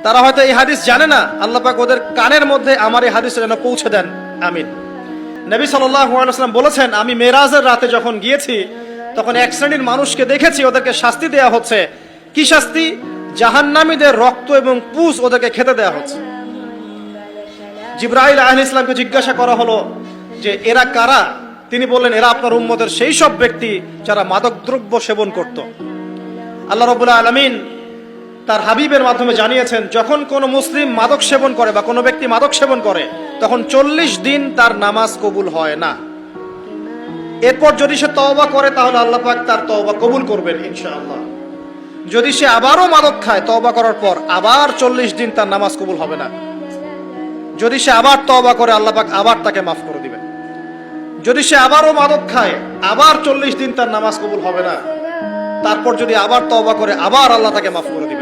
তারা হয়তো এই হাদিস জানে না, আল্লাহ পাক ওদের কানের মধ্যে আমার এই হাদিস যেন পৌঁছে দেন, আমিন। নবী সাল্লাল্লাহু আলাইহি ওয়াসাল্লাম বলেছেন, আমি মেরাজের রাতে যখন গিয়েছি তখন এক শ্রেণীর মানুষকে দেখেছি, ওদেরকে শাস্তি দেয়া হচ্ছে। কি শাস্তি? জাহান্নামীদের রক্ত এবং পুঁজ ওদেরকে খেতে দেয়া হচ্ছে। জিবরাইল আলাইহিস সালামকে জিজ্ঞাসা করা হলো যে এরা কারা? তিনি বললেন, এরা আপনার উম্মতের সেই সব ব্যক্তি যারা মাদকদ্রব্য সেবন করত। আল্লাহ রাব্বুল আলামিন তার হাবিবের মাধ্যমে জানিয়েছেন, যখন কোনো মুসলিম মাদক সেবন করে বা কোনো ব্যক্তি মাদক সেবন করে তখন 40 দিন তার নামাজ কবুল হয় না। এরপর যদি সে তওবা করে তাহলে আল্লাহ পাক তার তওবা কবুল করবেন ইনশাআল্লাহ। যদি সে আবারও মাদক খায় তওবা করার পর, আবার 40 দিন তার নামাজ কবুল হবে না। যদি সে আবার তওবা করে আল্লাহ পাক আবার তাকে মাফ করে দিবেন। যদি সে আবারও মাদক খায়, আবার 40 দিন তার নামাজ কবুল হবে না। তারপর যদি আবার তওবা করে, আবার আল্লাহ তাকে মাফ করে দিবেন।